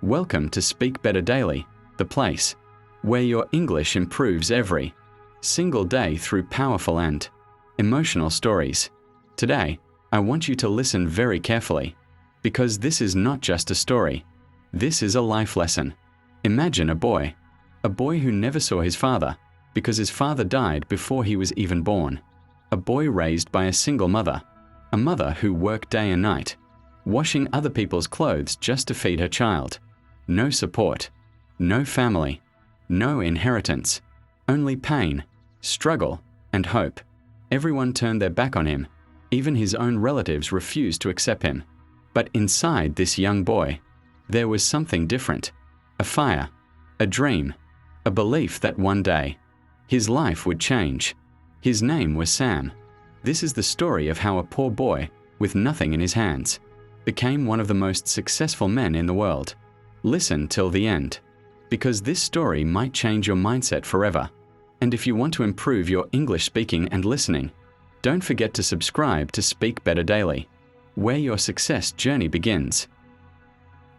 Welcome to Speak Better Daily, the place where your English improves every single day through powerful and emotional stories. Today, I want you to listen very carefully, because this is not just a story. This is a life lesson. Imagine a boy who never saw his father because his father died before he was even born. A boy raised by a single mother, a mother who worked day and night, washing other people's clothes just to feed her child. No support, no family, no inheritance, only pain, struggle, and hope. Everyone turned their back on him. Even his own relatives refused to accept him. But inside this young boy, there was something different. A fire, a dream, a belief that one day, his life would change. His name was Sam. This is the story of how a poor boy, with nothing in his hands, became one of the most successful men in the world. Listen till the end, because this story might change your mindset forever. And if you want to improve your English speaking and listening, don't forget to subscribe to Speak Better Daily, where your success journey begins.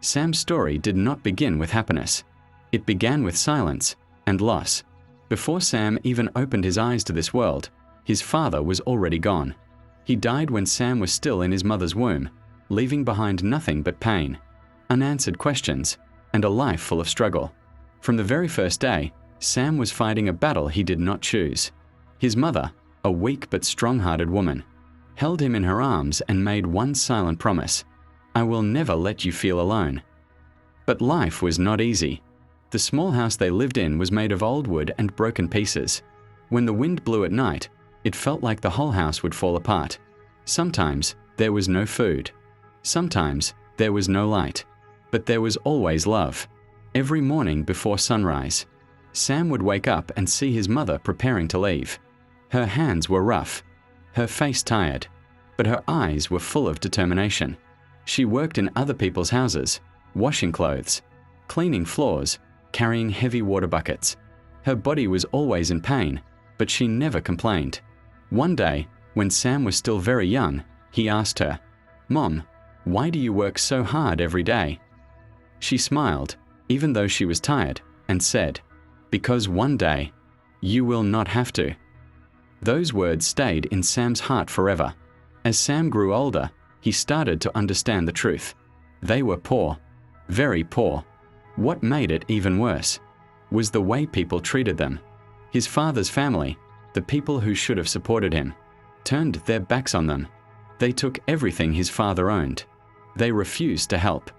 Sam's story did not begin with happiness. It began with silence and loss. Before Sam even opened his eyes to this world, his father was already gone. He died when Sam was still in his mother's womb, leaving behind nothing but pain, unanswered questions, and a life full of struggle. From the very first day, Sam was fighting a battle he did not choose. His mother, a weak but strong-hearted woman, held him in her arms and made one silent promise: "I will never let you feel alone." But life was not easy. The small house they lived in was made of old wood and broken pieces. When the wind blew at night, it felt like the whole house would fall apart. Sometimes there was no food. Sometimes there was no light. But there was always love. Every morning before sunrise, Sam would wake up and see his mother preparing to leave. Her hands were rough, her face tired, but her eyes were full of determination. She worked in other people's houses, washing clothes, cleaning floors, carrying heavy water buckets. Her body was always in pain, but she never complained. One day, when Sam was still very young, he asked her, "Mom, why do you work so hard every day?" She smiled, even though she was tired, and said, "Because one day, you will not have to." Those words stayed in Sam's heart forever. As Sam grew older, he started to understand the truth. They were poor, very poor. What made it even worse was the way people treated them. His father's family, the people who should have supported him, turned their backs on them. They took everything his father owned. They refused to help.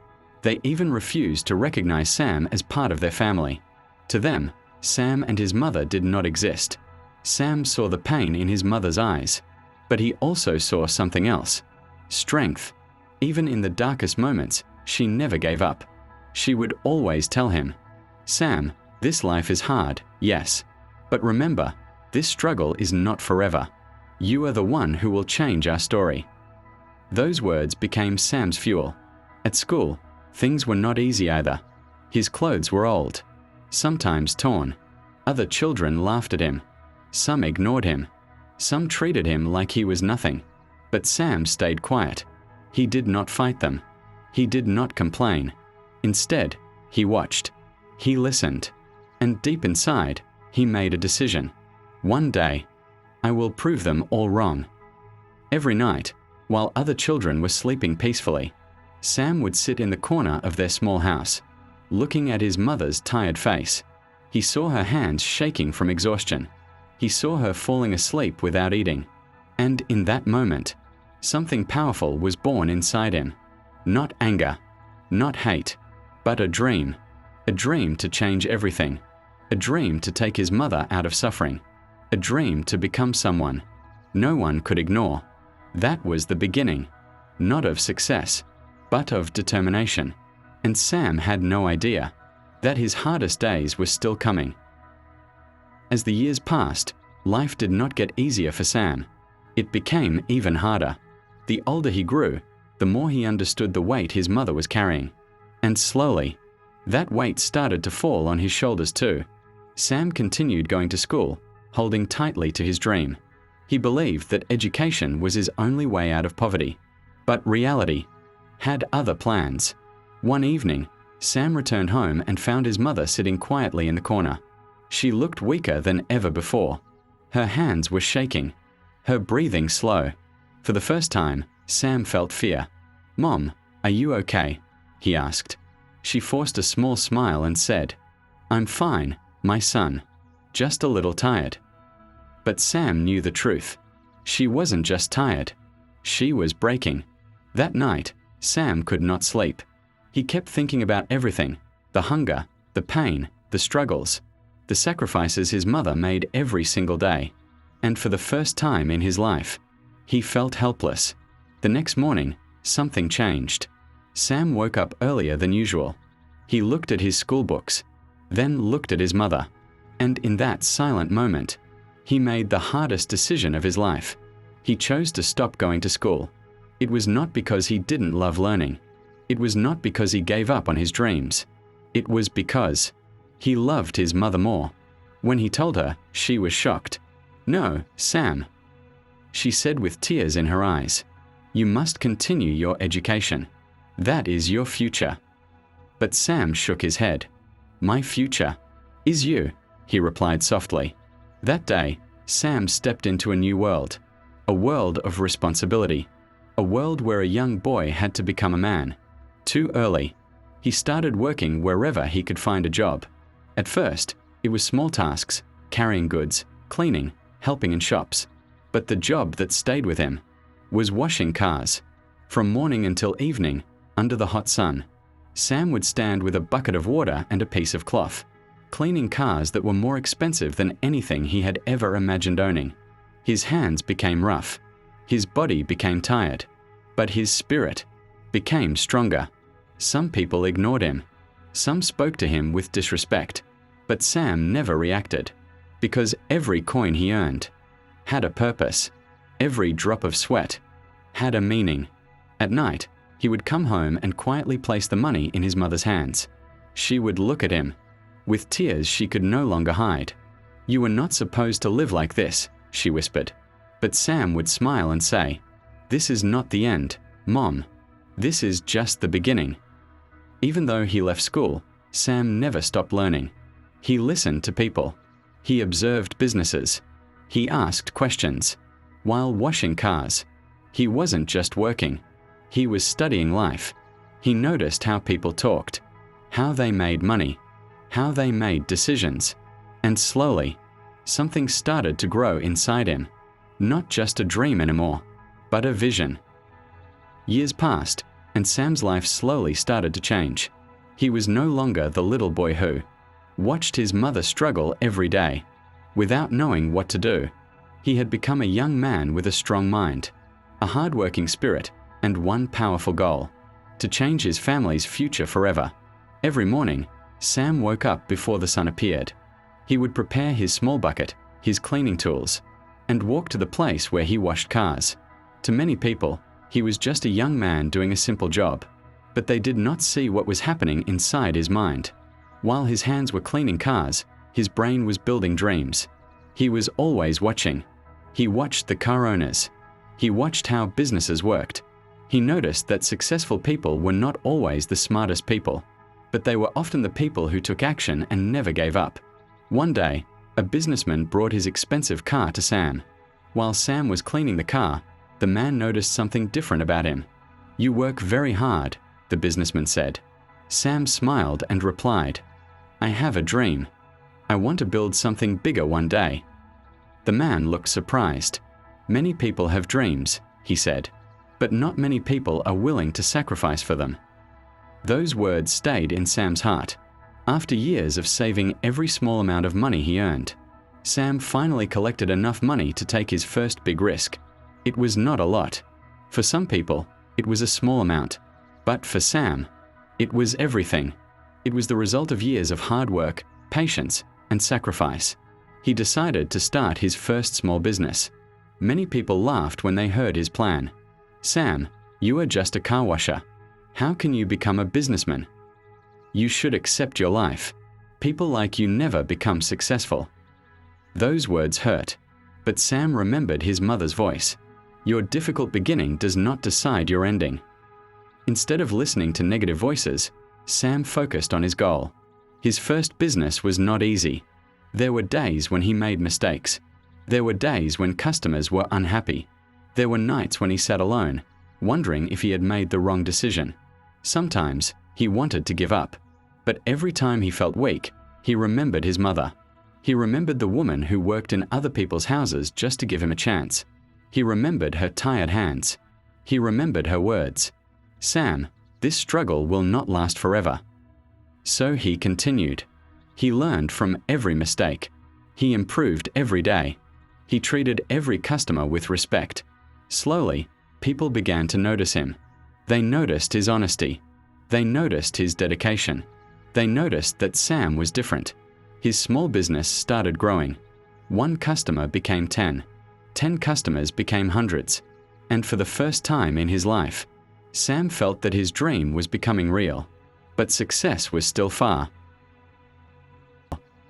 They even refused to recognize Sam as part of their family. To them, Sam and his mother did not exist. Sam saw the pain in his mother's eyes, but he also saw something else: strength. Even in the darkest moments, she never gave up. She would always tell him, "Sam, this life is hard, yes, but remember, this struggle is not forever. You are the one who will change our story." Those words became Sam's fuel. At school, things were not easy either. His clothes were old, sometimes torn. Other children laughed at him. Some ignored him. Some treated him like he was nothing. But Sam stayed quiet. He did not fight them. He did not complain. Instead, he watched. He listened. And deep inside, he made a decision. One day, I will prove them all wrong. Every night, while other children were sleeping peacefully, Sam would sit in the corner of their small house, looking at his mother's tired face. He saw her hands shaking from exhaustion. He saw her falling asleep without eating. And in that moment, something powerful was born inside him. Not anger, not hate, but a dream. A dream to change everything. A dream to take his mother out of suffering. A dream to become someone no one could ignore. That was the beginning, not of success, but of determination. And Sam had no idea that his hardest days were still coming. As the years passed, life did not get easier for Sam. It became even harder. The older he grew, the more he understood the weight his mother was carrying. And slowly, that weight started to fall on his shoulders too. Sam continued going to school, holding tightly to his dream. He believed that education was his only way out of poverty. But reality had other plans. One evening, Sam returned home and found his mother sitting quietly in the corner. She looked weaker than ever before. Her hands were shaking, her breathing slow. For the first time, Sam felt fear. "Mom, are you okay?" he asked. She forced a small smile and said, "I'm fine, my son. Just a little tired." But Sam knew the truth. She wasn't just tired. She was breaking. That night, Sam could not sleep. He kept thinking about everything: the hunger, the pain, the struggles, the sacrifices his mother made every single day. And for the first time in his life, he felt helpless. The next morning, something changed. Sam woke up earlier than usual. He looked at his school books, then looked at his mother. And in that silent moment, he made the hardest decision of his life. He chose to stop going to school. It was not because he didn't love learning. It was not because he gave up on his dreams. It was because he loved his mother more. When he told her, she was shocked. "No, Sam," she said with tears in her eyes. "You must continue your education. That is your future." But Sam shook his head. "My future is you," he replied softly. That day, Sam stepped into a new world. A world of responsibility. A world where a young boy had to become a man. Too early. He started working wherever he could find a job. At first, it was small tasks: carrying goods, cleaning, helping in shops. But the job that stayed with him was washing cars. From morning until evening, under the hot sun, Sam would stand with a bucket of water and a piece of cloth, cleaning cars that were more expensive than anything he had ever imagined owning. His hands became rough. His body became tired. But his spirit became stronger. Some people ignored him. Some spoke to him with disrespect. But Sam never reacted, because every coin he earned had a purpose. Every drop of sweat had a meaning. At night, he would come home and quietly place the money in his mother's hands. She would look at him. With tears she could no longer hide. "You were not supposed to live like this," she whispered. But Sam would smile and say, "This is not the end, Mom. This is just the beginning." Even though he left school, Sam never stopped learning. He listened to people. He observed businesses. He asked questions. While washing cars, he wasn't just working. He was studying life. He noticed how people talked, how they made money, how they made decisions. And slowly, something started to grow inside him. Not just a dream anymore, but a vision. Years passed, and Sam's life slowly started to change. He was no longer the little boy who watched his mother struggle every day, without knowing what to do. He had become a young man with a strong mind, a hard-working spirit, and one powerful goal: to change his family's future forever. Every morning, Sam woke up before the sun appeared. He would prepare his small bucket, his cleaning tools, and walk to the place where he washed cars. To many people, he was just a young man doing a simple job, but they did not see what was happening inside his mind. While his hands were cleaning cars, his brain was building dreams. He was always watching. He watched the car owners. He watched how businesses worked. He noticed that successful people were not always the smartest people, but they were often the people who took action and never gave up. One day, a businessman brought his expensive car to Sam. While Sam was cleaning the car, the man noticed something different about him. "You work very hard," the businessman said. Sam smiled and replied, "I have a dream. I want to build something bigger one day." The man looked surprised. "Many people have dreams," he said, "but not many people are willing to sacrifice for them." Those words stayed in Sam's heart. After years of saving every small amount of money he earned, Sam finally collected enough money to take his first big risk. It was not a lot. For some people, it was a small amount. But for Sam, it was everything. It was the result of years of hard work, patience, and sacrifice. He decided to start his first small business. Many people laughed when they heard his plan. "Sam, you are just a car washer. How can you become a businessman? You should accept your life. People like you never become successful." Those words hurt, but Sam remembered his mother's voice. "Your difficult beginning does not decide your ending." Instead of listening to negative voices, Sam focused on his goal. His first business was not easy. There were days when he made mistakes. There were days when customers were unhappy. There were nights when he sat alone, wondering if he had made the wrong decision. Sometimes he wanted to give up, but every time he felt weak, he remembered his mother. He remembered the woman who worked in other people's houses just to give him a chance. He remembered her tired hands. He remembered her words. "Sam, this struggle will not last forever." So he continued. He learned from every mistake. He improved every day. He treated every customer with respect. Slowly, people began to notice him. They noticed his honesty. They noticed his dedication. They noticed that Sam was different. His small business started growing. 1 customer became 10. 10 customers became hundreds. And for the first time in his life, Sam felt that his dream was becoming real. But success was still far.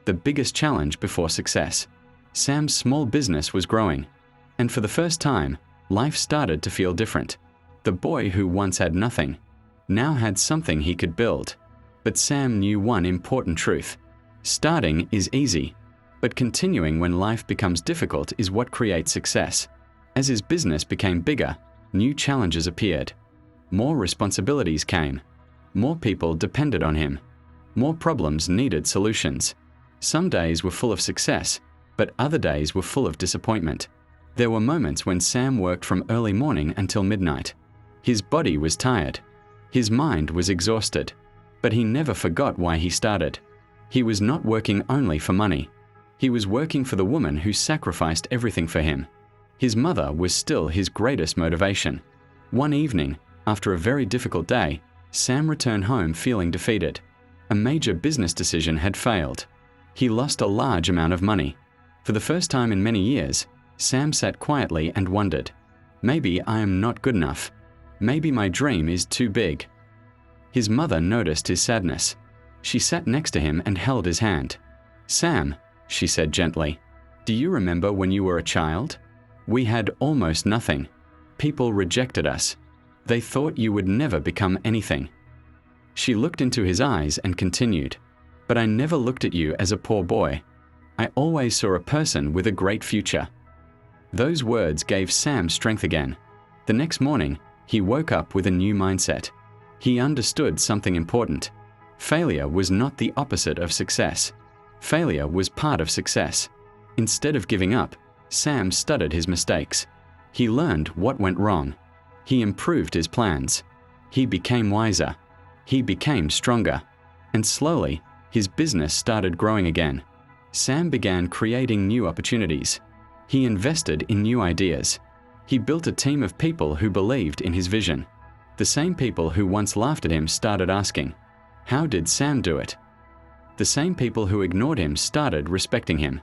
The biggest challenge before success. Sam's small business was growing. And for the first time, life started to feel different. The boy who once had nothing now had something he could build. But Sam knew one important truth. Starting is easy, but continuing when life becomes difficult is what creates success. As his business became bigger, new challenges appeared. More responsibilities came. More people depended on him. More problems needed solutions. Some days were full of success, but other days were full of disappointment. There were moments when Sam worked from early morning until midnight. His body was tired. His mind was exhausted. But he never forgot why he started. He was not working only for money. He was working for the woman who sacrificed everything for him. His mother was still his greatest motivation. One evening, after a very difficult day, Sam returned home feeling defeated. A major business decision had failed. He lost a large amount of money. For the first time in many years, Sam sat quietly and wondered, "Maybe I am not good enough. Maybe my dream is too big." His mother noticed his sadness. She sat next to him and held his hand. "Sam," she said gently, "do you remember when you were a child? We had almost nothing. People rejected us. They thought you would never become anything." She looked into his eyes and continued, "But I never looked at you as a poor boy. I always saw a person with a great future." Those words gave Sam strength again. The next morning, he woke up with a new mindset. He understood something important. Failure was not the opposite of success. Failure was part of success. Instead of giving up, Sam studied his mistakes. He learned what went wrong. He improved his plans. He became wiser. He became stronger. And slowly, his business started growing again. Sam began creating new opportunities. He invested in new ideas. He built a team of people who believed in his vision. The same people who once laughed at him started asking, "How did Sam do it?" The same people who ignored him started respecting him.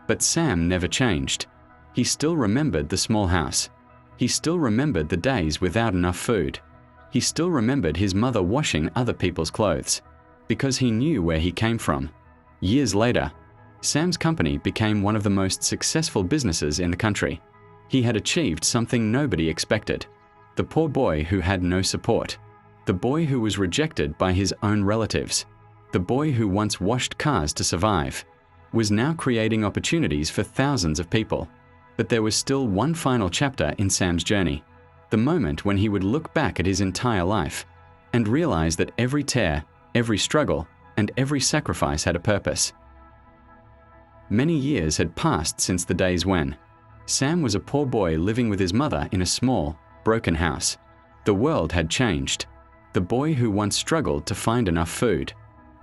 But Sam never changed. He still remembered the small house. He still remembered the days without enough food. He still remembered his mother washing other people's clothes, because he knew where he came from. Years later, Sam's company became one of the most successful businesses in the country. He had achieved something nobody expected. The poor boy who had no support. The boy who was rejected by his own relatives. The boy who once washed cars to survive was now creating opportunities for thousands of people. But there was still one final chapter in Sam's journey. The moment when he would look back at his entire life and realize that every tear, every struggle, and every sacrifice had a purpose. Many years had passed since the days when Sam was a poor boy living with his mother in a small, broken house. The world had changed. The boy who once struggled to find enough food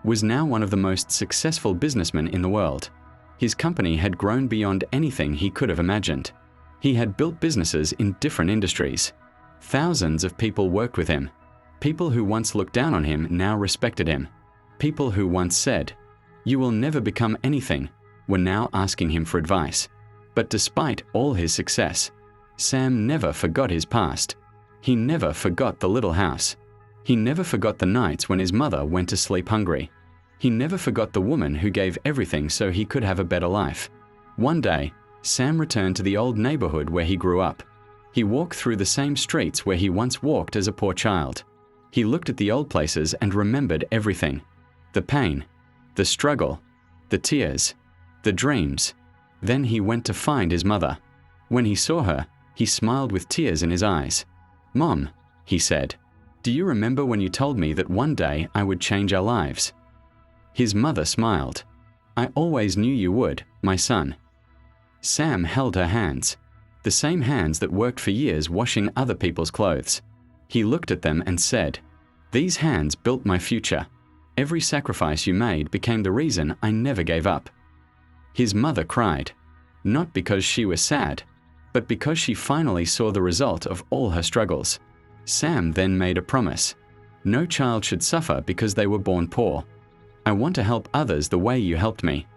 was now one of the most successful businessmen in the world. His company had grown beyond anything he could have imagined. He had built businesses in different industries. Thousands of people worked with him. People who once looked down on him now respected him. People who once said, "You will never become anything," were now asking him for advice. But despite all his success, Sam never forgot his past. He never forgot the little house. He never forgot the nights when his mother went to sleep hungry. He never forgot the woman who gave everything so he could have a better life. One day, Sam returned to the old neighborhood where he grew up. He walked through the same streets where he once walked as a poor child. He looked at the old places and remembered everything. The pain, the struggle, the tears, the dreams. Then he went to find his mother. When he saw her, he smiled with tears in his eyes. "Mom," he said, "do you remember when you told me that one day I would change our lives?" His mother smiled. "I always knew you would, my son." Sam held her hands, the same hands that worked for years washing other people's clothes. He looked at them and said, "These hands built my future. Every sacrifice you made became the reason I never gave up." His mother cried, not because she was sad, but because she finally saw the result of all her struggles. Sam then made a promise. No child should suffer because they were born poor. I want to help others the way you helped me.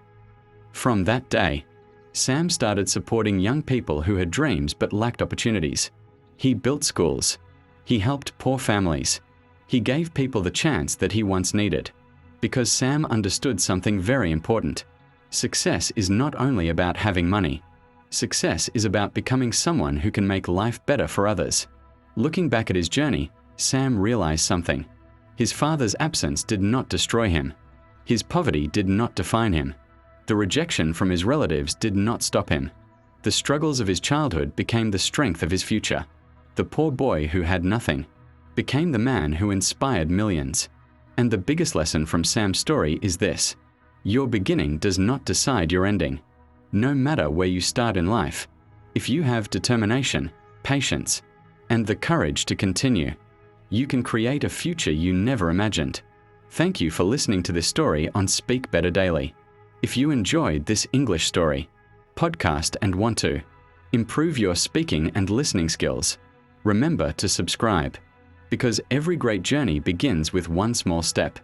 From that day, Sam started supporting young people who had dreams but lacked opportunities. He built schools. He helped poor families. He gave people the chance that he once needed. Because Sam understood something very important. Success is not only about having money. Success is about becoming someone who can make life better for others. Looking back at his journey, Sam realized something. His father's absence did not destroy him. His poverty did not define him. The rejection from his relatives did not stop him. The struggles of his childhood became the strength of his future. The poor boy who had nothing became the man who inspired millions. And the biggest lesson from Sam's story is this: your beginning does not decide your ending. No matter where you start in life, if you have determination, patience, and the courage to continue, you can create a future you never imagined. Thank you for listening to this story on Speak Better Daily. If you enjoyed this English story, podcast and want to improve your speaking and listening skills, remember to subscribe, because every great journey begins with one small step.